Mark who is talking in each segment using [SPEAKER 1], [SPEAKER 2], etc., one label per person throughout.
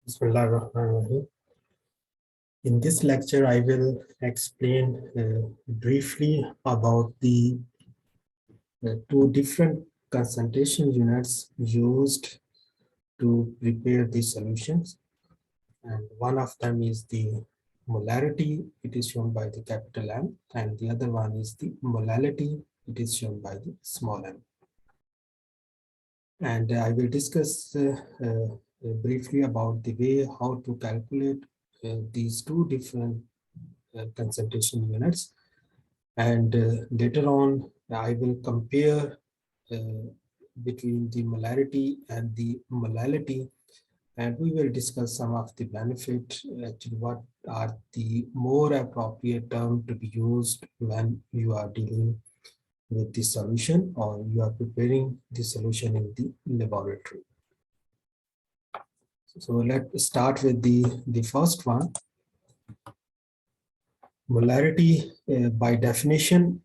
[SPEAKER 1] Bismillahirrahmanirrahim. In this lecture, I will explain briefly about the two different concentration units used to prepare the solutions. And one of them is the molarity, it is shown by the capital M, and the other one is the molality, it is shown by the small m. And I will discuss briefly about the way how to calculate these two different concentration units, and later on I will compare uh, between the molarity and the molality, and we will discuss some of the benefit, actually what are the more appropriate term to be used when you are dealing with the solution or you are preparing the solution in the laboratory. So let's start with the first one. Molarity, by definition,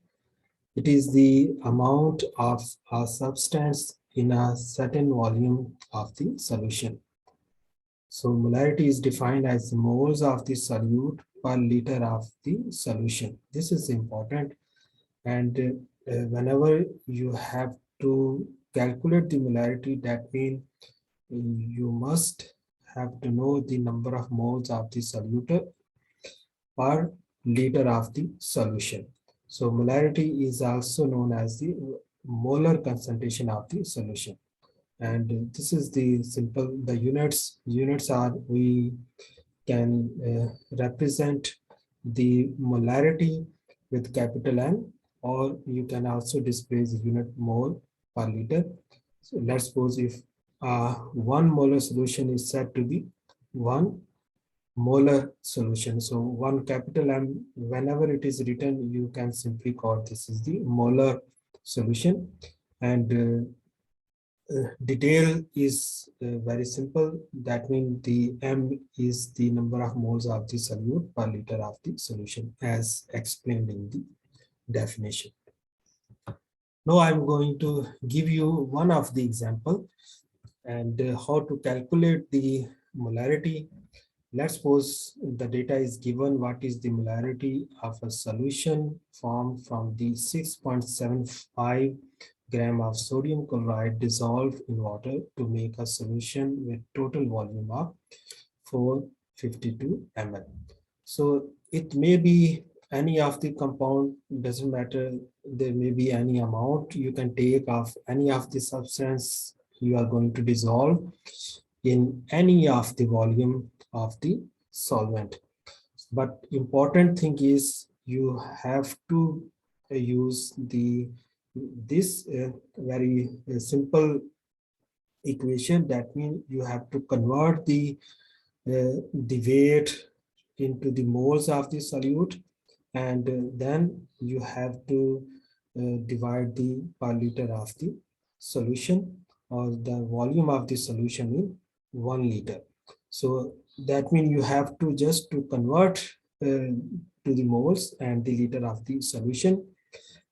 [SPEAKER 1] it is the amount of a substance in a certain volume of the solution. So molarity is defined as moles of the solute per liter of the solution. This is important, and whenever you have to calculate the molarity, that means you must have to know the number of moles of the solute per liter of the solution. So molarity is also known as the molar concentration of the solution. And this is the simple, the units are, we can represent the molarity with capital M, or you can also display the unit mole per liter. So let's suppose if 1 molar solution is said to be 1 molar solution. So 1 capital M, whenever it is written, you can simply call this is the molar solution. And detail is very simple. That means the M is the number of moles of the solute per liter of the solution, as explained in the definition. Now I'm going to give you one of the example and how to calculate the molarity. Let's suppose the data is given what is the molarity of a solution formed from the 6.75 gram of sodium chloride dissolved in water to make a solution with total volume of 452 ml. So it may be any of the compound, doesn't matter, there may be any amount you can take of any of the substance you are going to dissolve in any of the volume of the solvent. But important thing is you have to use this very simple equation. That means you have to convert the weight into the moles of the solute, and then you have to divide the per liter of the solution or the volume of the solution in 1 liter. So that means you have to just to convert to the moles and the liter of the solution.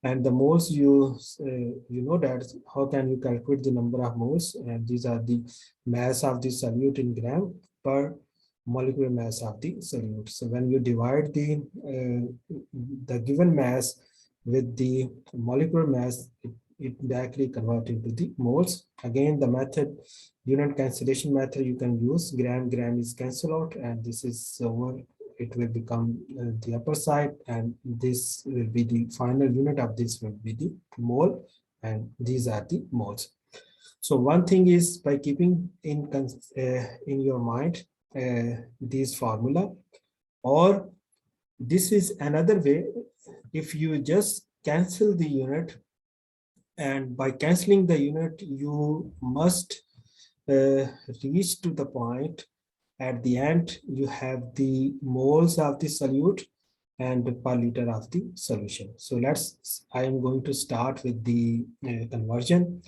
[SPEAKER 1] And the moles, you know that how can you calculate the number of moles, and these are the mass of the solute in gram per molecular mass of the solute. So when you divide the given mass with the molecular mass, it directly converts into the moles. Again, the method, unit cancellation method, you can use gram is cancel out, and this is over, it will become the upper side, and this will be the final unit of this will be the mole, and these are the moles. So one thing is, by keeping in your mind this formula, or this is another way, if you just cancel the unit, and by canceling the unit you must reach to the point at the end you have the moles of the solute and per liter of the solution. So I am going to start with the conversion.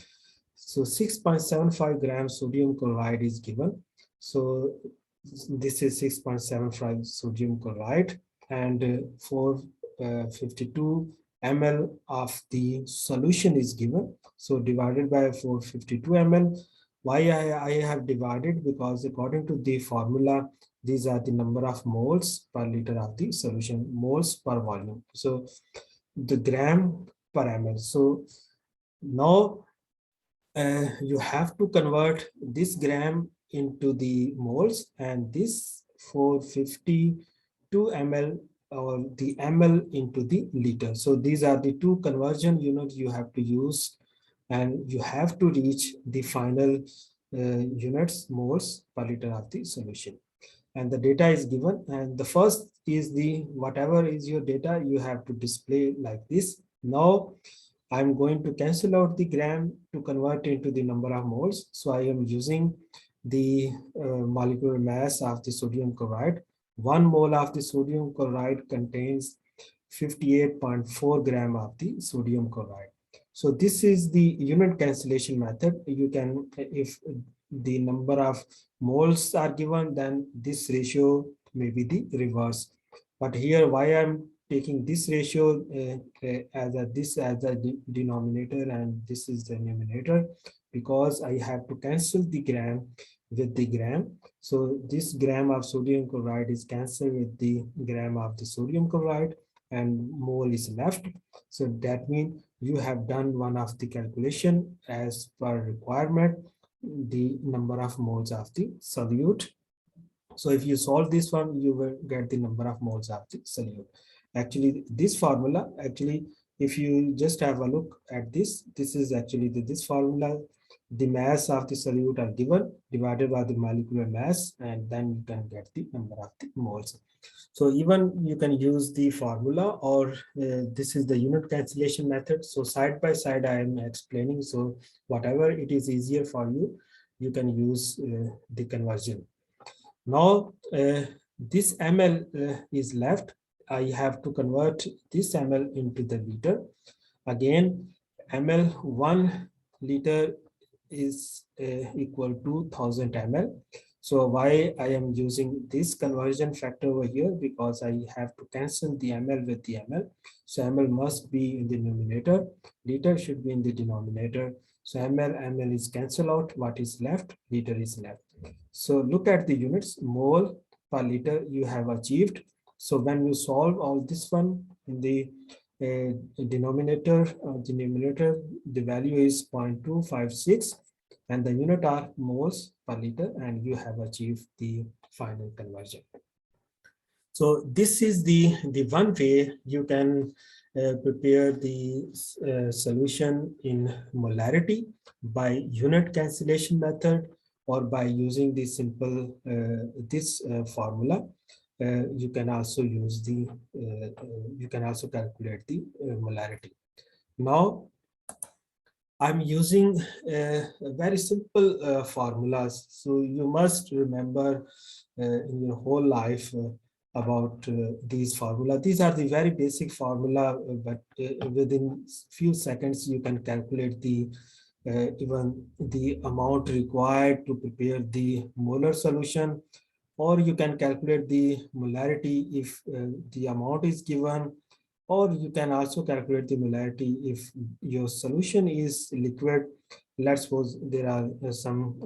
[SPEAKER 1] So 6.75 grams sodium chloride is given. So this is 6.75 sodium chloride, and 452 ml of the solution is given. So divided by 452 ml, Why I have divided? Because according to the formula, these are the number of moles per liter of the solution, moles per volume. So the gram per ml. So now you have to convert this gram into the moles and this 452 ml or the ml into the liter. So these are the two conversion units you have to use, and you have to reach the final units moles per liter of the solution. And the data is given, and the first is the whatever is your data you have to display like this. Now I'm going to cancel out the gram to convert into the number of moles. So I am using the molecular mass of the sodium chloride. 1 mole of the sodium chloride contains 58.4 gram of the sodium chloride. So this is the unit cancellation method. You can, if the number of moles are given, then this ratio may be the reverse. But here, why I'm taking this ratio as a denominator and this is the numerator, because I have to cancel the gram with the gram. So this gram of sodium chloride is cancelled with the gram of the sodium chloride and mole is left. So that means you have done one of the calculation as per requirement, the number of moles of the solute. So if you solve this one, you will get the number of moles of the solute. Actually, this formula, actually, if you just have a look at this, this is actually this formula. The mass of the solute are given, divided by the molecular mass, and then you can get the number of the moles. So even you can use the formula, or this is the unit cancellation method. So side by side, I am explaining. So whatever it is easier for you, you can use the conversion. Now, this ml is left. I have to convert this ml into the liter. Again, ml 1 liter is equal to 1000 ml. So why I am using this conversion factor over here? Because I have to cancel the ml with the ml. So ml must be in the numerator. Liter should be in the denominator. So ml is cancel out. What is left? Liter is left. So look at the units, mole per liter you have achieved. So when you solve all this one in the denominator, the value is 0.256 and the unit are moles per liter, and you have achieved the final conversion. So this is the one way you can prepare the solution in molarity by unit cancellation method, or by using the simple this formula. You can also use the you can also calculate the molarity. Now I'm using very simple formulas. So you must remember in your whole life about these formula. These are the very basic formula, but within few seconds you can calculate the even the amount required to prepare the molar solution, or you can calculate the molarity if the amount is given, or you can also calculate the molarity if your solution is liquid. Let's suppose there are some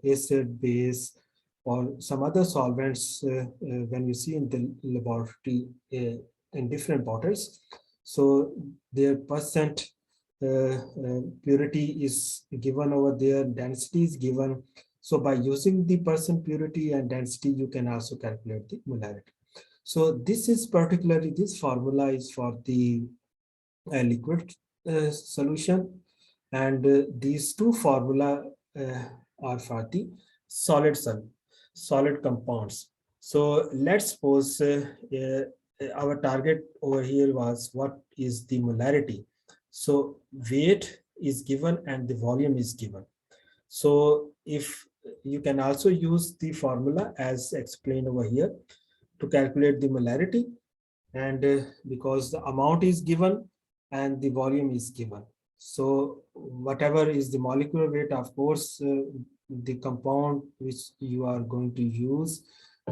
[SPEAKER 1] acid, base, or some other solvents when you see in the laboratory in different bottles. So their percent purity is given over there, density is given. So by using the percent purity and density, you can also calculate the molarity. So this is particularly, this formula is for the liquid solution, and these two formula are for the solid solid compounds. So let's suppose our target over here was what is the molarity. So weight is given and the volume is given. So if you can also use the formula as explained over here to calculate the molarity, and because the amount is given and the volume is given. So whatever is the molecular weight, of course, the compound which you are going to use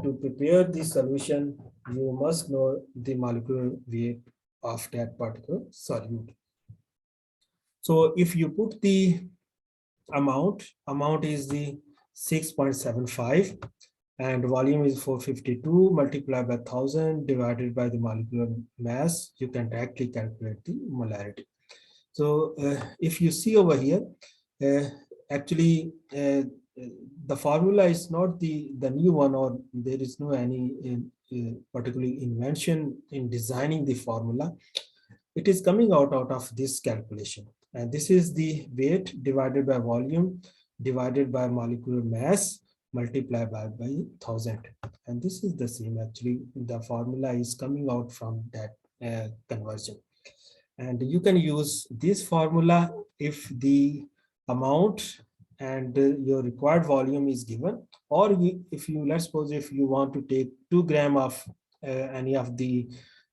[SPEAKER 1] to prepare the solution, you must know the molecular weight of that particular solute. So if you put the Amount is the 6.75, and volume is 452 multiplied by 1000 divided by the molecular mass. You can directly calculate the molarity. So if you see over here, uh, actually the formula is not the new one, or there is no any particular invention in designing the formula. It is coming out of this calculation, and this is the weight divided by volume divided by molecular mass multiplied by 1000, and this is the same. Actually the formula is coming out from that conversion, and you can use this formula if the amount and your required volume is given, or if you, let's suppose if you want to take 2 gram of any of the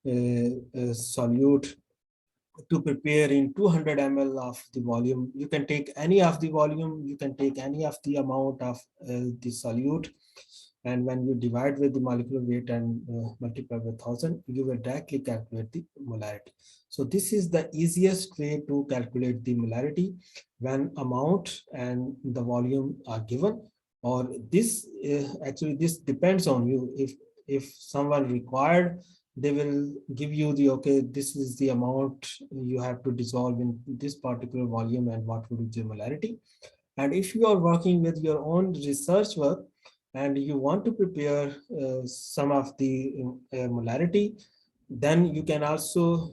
[SPEAKER 1] solute to prepare in 200 ml of the volume. You can take any of the volume, you can take any of the amount of the solute, and when you divide with the molecular weight and multiply by 1000, you will directly calculate the molarity. So this is the easiest way to calculate the molarity when amount and the volume are given. Or this actually this depends on you. If someone required, they will give you the, okay, this is the amount you have to dissolve in this particular volume and what would be the molarity. And if you are working with your own research work and you want to prepare some of the molarity, then you can also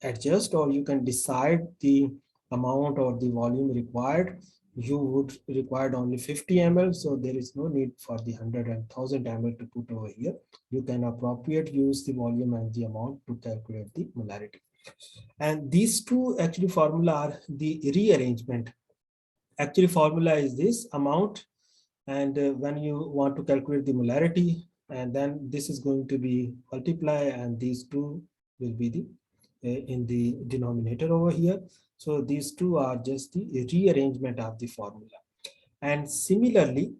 [SPEAKER 1] adjust, or you can decide the amount or the volume required. You would require only 50 ml, so there is no need for the 100 and 1000 ml to put over here. You can appropriate use the volume and the amount to calculate the molarity. And these two actually formula are the rearrangement. Actually formula is this amount, and when you want to calculate the molarity, and then this is going to be multiply, and these two will be the in the denominator over here. So these two are just the rearrangement of the formula. And similarly,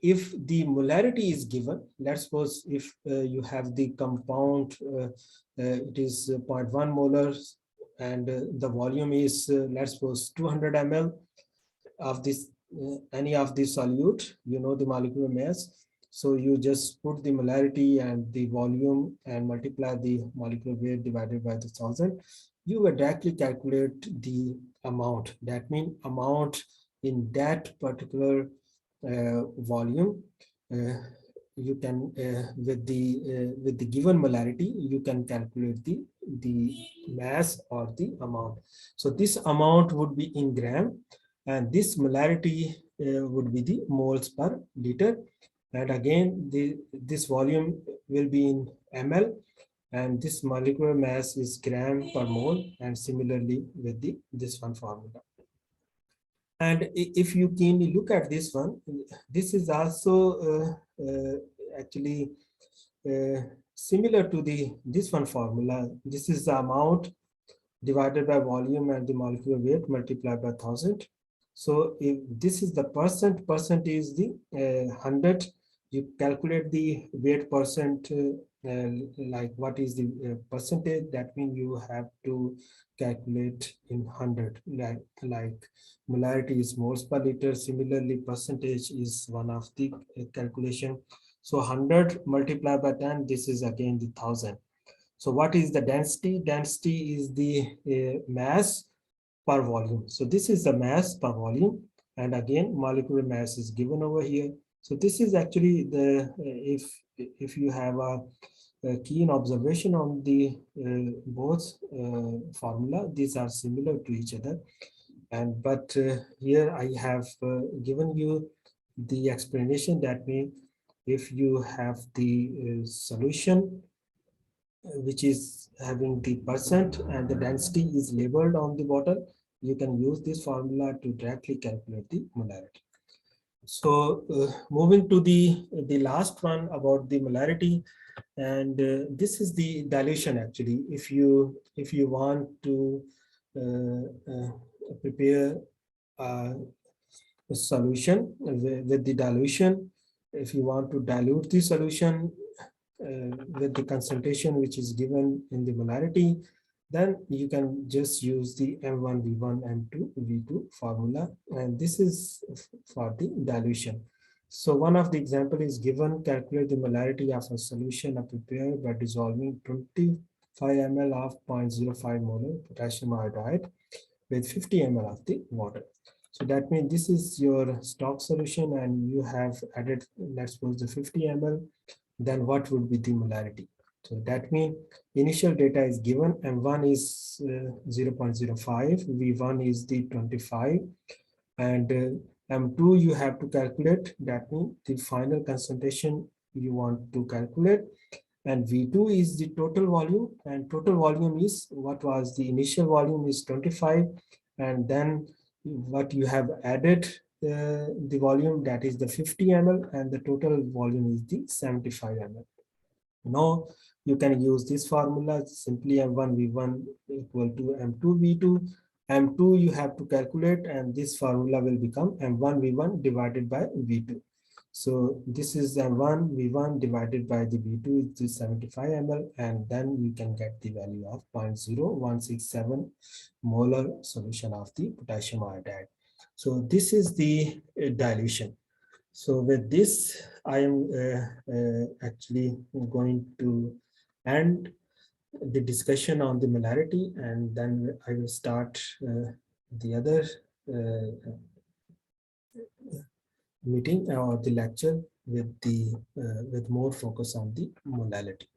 [SPEAKER 1] if the molarity is given, let's suppose if you have the compound, it is zero point 0.1 molar, and the volume is let's suppose 200 ml of this any of the solute, you know the molecular mass. So you just put the molarity and the volume and multiply the molecular weight divided by the 1000. You will directly calculate the amount. That means amount in that particular volume. You can with the given molarity, you can calculate the mass or the amount. So this amount would be in gram, and this molarity would be the moles per liter. And again, this volume will be in ml, and this molecular mass is gram per mole, and similarly with this one formula. And if you keenly look at this one, this is also actually similar to this one formula. This is the amount divided by volume and the molecular weight multiplied by 1000. So if this is the percent is the 100, you calculate the weight percent, like what is the percentage, that means you have to calculate in 100, like molarity is moles per liter. Similarly, percentage is one of the calculation. So 100 multiplied by 10, this is again the 1000. So what is the density? Density is the mass per volume. So this is the mass per volume, and again molecular mass is given over here. So this is actually the if you have a keen observation on the both formula, these are similar to each other. And but here I have given you the explanation. That means if you have the solution which is having the percent and the density is labeled on the bottle, you can use this formula to directly calculate the molarity. So moving to the last one about the molarity, and this is the dilution. Actually, if you want to prepare a solution with the dilution, if you want to dilute the solution with the concentration which is given in the molarity, then you can just use the M1, V1, M2, V2 formula, and this is for the dilution. So one of the example is given, calculate the molarity of a solution of prepared by dissolving 25 ml of 0.05 molar potassium iodide with 50 ml of the water. So that means this is your stock solution and you have added, let's suppose the 50 ml, then what would be the molarity? So that means initial data is given, M1 is 0.05, V1 is the 25, and M2 you have to calculate, that means the final concentration you want to calculate, and V2 is the total volume, and total volume is what was the initial volume is 25, and then what you have added the volume, that is the 50 ml, and the total volume is the 75 ml. Now you can use this formula, simply M1 V1 equal to M2 V2. M2 you have to calculate, and this formula will become M1 V1 divided by V2. So this is M1 V1 divided by the V2 is the 75 ml, and then you can get the value of 0.0167 molar solution of the potassium iodide. So this is the dilution. So with this, I am actually going to end the discussion on the molarity, and then I will start the other uh, meeting or the lecture with the with more focus on the molality.